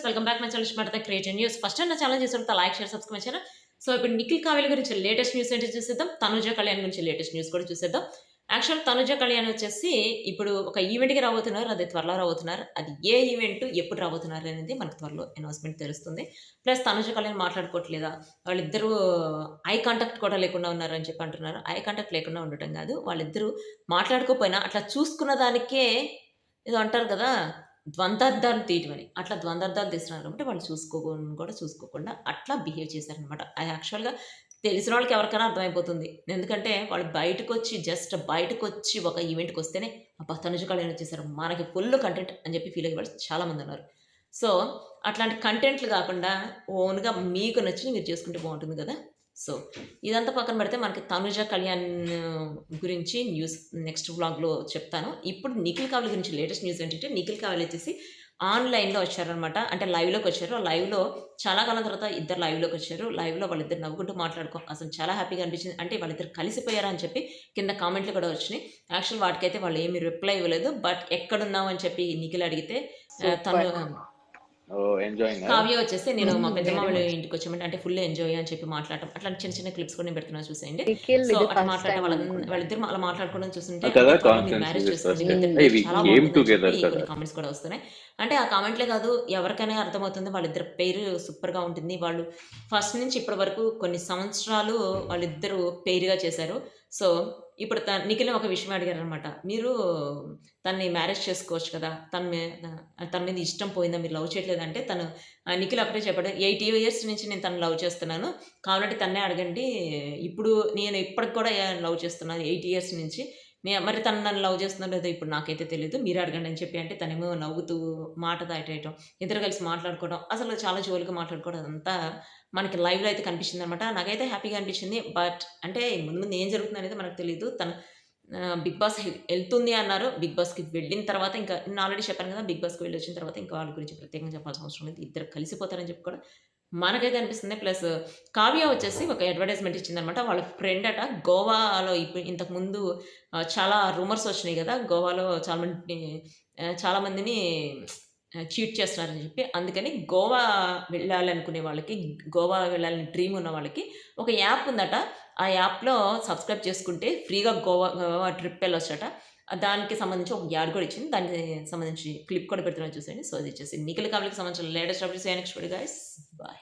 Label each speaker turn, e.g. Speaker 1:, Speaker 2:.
Speaker 1: Friends, welcome back my channel smart the creative news. First నా channel చేసిన like share subscribe చేయనా. So ఇప్పుడు నిఖిల్ కావేలి గురించి లేటెస్ట్ న్యూస్ ఏంటో చూసేద్దాం. తనుజ కళ్యాణ్ గురించి లేటెస్ట్ న్యూస్ కూడా చూసేద్దాం. యాక్చువల్ తనుజ కళ్యాణ్ వచ్చేసి ఇప్పుడు ఒక ఈవెంట్‌కి రాబోతున్నారు. అది త్వరలో రాబోతున్నారు. అది ఏ ఈవెంట్, ఎప్పుడు రాబోతున్నారు అనేది మనకు త్వరలో అనౌన్స్‌మెంట్ తెలుస్తుంది. ప్లస్ తనుజ కళ్యాణ్ మాట్లాడుకోవట్లేదా? వాళ్ళిద్దరూ ఐ కాంటాక్ట్ కూడా లేకుండా ఉన్నారని చెప్పి అంటున్నారు. ఐ కాంటాక్ట్ లేకుండా ఉండటం కాదు. వాళ్ళిద్దరూ మాట్లాడుకోకపోయినా అట్లా చూసుకున్న దానికే ఏదో అంటారు కదా! ద్వందార్థాలు తీయటమని. అట్లా ద్వందార్థాలు తీస్తున్నారు కాబట్టి వాళ్ళు చూసుకోకుండా అట్లా బిహేవ్ చేశారనమాట. అది యాక్చువల్‌గా తెలిసిన వాళ్ళకి ఎవరికైనా అర్థమైపోతుంది. ఎందుకంటే వాళ్ళు బయటకొచ్చి ఒక ఈవెంట్‌కొస్తేనే అబ్బా! తనుజ కళ్యాణ్ వచ్చేసారు. మనకి ఫుల్ కంటెంట్ అని చెప్పి ఫీల్ అయ్యేవాళ్ళు చాలామందున్నారు. సో, అట్లాంటి కంటెంట్‌లు గాకుండా ఓన్‌గా మీకు నచ్చినవి మీరు చేసుకుంటే బావుంటుంది గదా! సో, ఇదంతా పక్కన పెడితే మనకి తనుజ కళ్యాణ్ గురించి న్యూస్ నెక్స్ట్ వ్లాగ్‌లో చెప్తాను. ఇప్పుడు నిఖిల్ కావలి గురించి లేటెస్ట్ న్యూస్ ఏంటంటే, నిఖిల్ కావలి వచ్చేసి ఆన్‌లైన్‌లో వచ్చారనమాట. అంటే లైవ్‌లోకొచ్చారు. లైవ్‌లో చాలా కాలం తర్వాత ఇద్దరు లైవ్‌లోకొచ్చారు. లైవ్‌లో వాళ్ళిద్దరు నవ్వుకుంటూ అసలు చాలా హ్యాపీగా అనిపించింది. అంటే వాళ్ళిద్దరు కలిసిపోయారా అని చెప్పి కింద కామెంట్‌లు కూడా వచ్చినాయి. యాక్చువల్ వాటికైతే వాళ్ళు ఏమి రిప్లై ఇవ్వలేదు. బట్ ఎక్కడున్నావు అని చెప్పి నిఖిల్ అడిగితే తను
Speaker 2: సూపర్.
Speaker 3: ఓహ్! ఎంజాయింగా?
Speaker 1: కావ్య వచ్చేసి నేను మా పెద్దమ్మ
Speaker 2: వెరీ
Speaker 1: వాళ్ళ
Speaker 2: మచ్.
Speaker 1: ఇంటికొచ్చామంటే అంటే ఫుల్ ఎంజాయ్ అని చెప్పి మాట్లాడటం. అట్లాంటి చిన్న చిన్న క్లిప్స్ కూడా నేను పెడుతున్నాను చూసేయండి.
Speaker 2: నిఖిల్
Speaker 1: సో,
Speaker 2: ఇది
Speaker 1: అట్లా
Speaker 2: ఫస్ట్
Speaker 1: మాట్లాడటం
Speaker 2: టైమ్ అనుకుంటా.
Speaker 1: వాళ్ళిద్దరు అలా మాట్లాడుకోవడం చూస్తుంటే
Speaker 3: కదా!
Speaker 1: అంటే త్వరలో మీరు
Speaker 3: కాన్ఫరెన్స్
Speaker 1: మ్యారేజ్
Speaker 3: ఇది
Speaker 1: చేసుకోండి.
Speaker 3: ఫస్ట్
Speaker 1: మీ
Speaker 3: టైమ్.
Speaker 1: ఇద్దరి పేరు
Speaker 3: ఇవి
Speaker 1: చాలా
Speaker 3: గేమ్
Speaker 1: బావుంటుందని చెప్పి
Speaker 3: టుగెదర్ కదా!
Speaker 1: కొన్ని కామెంట్స్ కూడా వస్తున్నాయి. అంటే ఆ కామెంట్‌లే కాదు ఎవరికైనా అర్థమవుతుంది వాళ్ళిద్దరి పేరు సూపర్‌గా ఉంటుంది. వాళ్ళు ఫస్ట్ నుంచి ఇప్పటి వరకు కొన్ని సంవత్సరాలు వాళ్ళిద్దరూ పెయిర్‌గా చేశారు. సో, ఇప్పుడు నిఖిల్‌ని ఒక విషయం అడిగారనమాట. మీరు తనని మ్యారేజ్ చేసుకోవచ్చు కదా! తన మీద ఇష్టం పోయిందా? మీరు లవ్ చేయట్లేదంటే నిఖిల్ ఒకటే చెప్పాడు. 8 ఇయర్స్ నుంచి నేను తనని లవ్ చేస్తున్నాను. కావాలంటే తన్నే అడగండి. ఇప్పుడు నేను ఇప్పటికి కూడా లవ్ చేస్తున్నాను 8 ఇయర్స్ నుంచి. మరి తను నన్ను లవ్ చేస్తుందో లేదో ఇప్పుడు నాకైతే తెలీదు. మీరే అడగండి అని చెప్పి అంటే తనేమో నవ్వుతూ మాట దాటేయటం, ఇద్దరు కలిసి మాట్లాడుకోవడం, అసలు చాలా జోల్‌గా మాట్లాడుకోవడం అదంతా మనకి లైవ్‌లో అయితే కనిపించిందనమాట. నాకైతే హ్యాపీగా అనిపించింది. బట్ అంటే ముందు ముందు ఏం జరుగుతుందనేది మనకు తెలీదు. తను బిగ్ బాస్ ఎళ్తుంది అన్నారు. బిగ్ బాస్‌కి వెళ్ళిన తర్వాత ఇంకా నేను ఆల్రెడీ చెప్పాను కదా! బిగ్ బాస్‌కి వెళ్ళొచ్చిన తర్వాత ఇంకా వాళ్ళ గురించి ప్రత్యేకంగా చెప్పాల్సిన అవసరం లేదు. ఇద్దరు కలిసిపోతారని చెప్పి కూడా మనకైతే అనిపిస్తుంది. ప్లస్ కావ్య వచ్చేసి ఒక అడ్వర్టైజ్‌మెంట్ ఇచ్చిందనమాట. వాళ్ళ ఫ్రెండ్ అట గోవాలో ఇంతకుముందు చాలా రూమర్స్ వచ్చినాయి గదా! గోవాలో చాలా మందిని చీట్ చేస్తున్నారని చెప్పి. అందుకని గోవా వెళ్ళాలనుకునే వాళ్ళకి, గోవా వెళ్ళాలని డ్రీమ్ ఉన్న వాళ్ళకి ఒక యాప్ ఉందట. ఆ యాప్‌లో సబ్స్క్రైబ్ చేసుకుంటే ఫ్రీగా గోవా ట్రిప్ ఎళ్ళొచ్చట. దానికి సంబంధించి ఒక యాడ్ కూడా ఇచ్చింది. దానికి సంబంధించి క్లిప్ కూడా పెడుతున్నాను చూసేయండి. సో, అది వచ్చేసి నిఖిల్ కావ్లికి సంబంధించిన latest updates. Next video guys. Bye.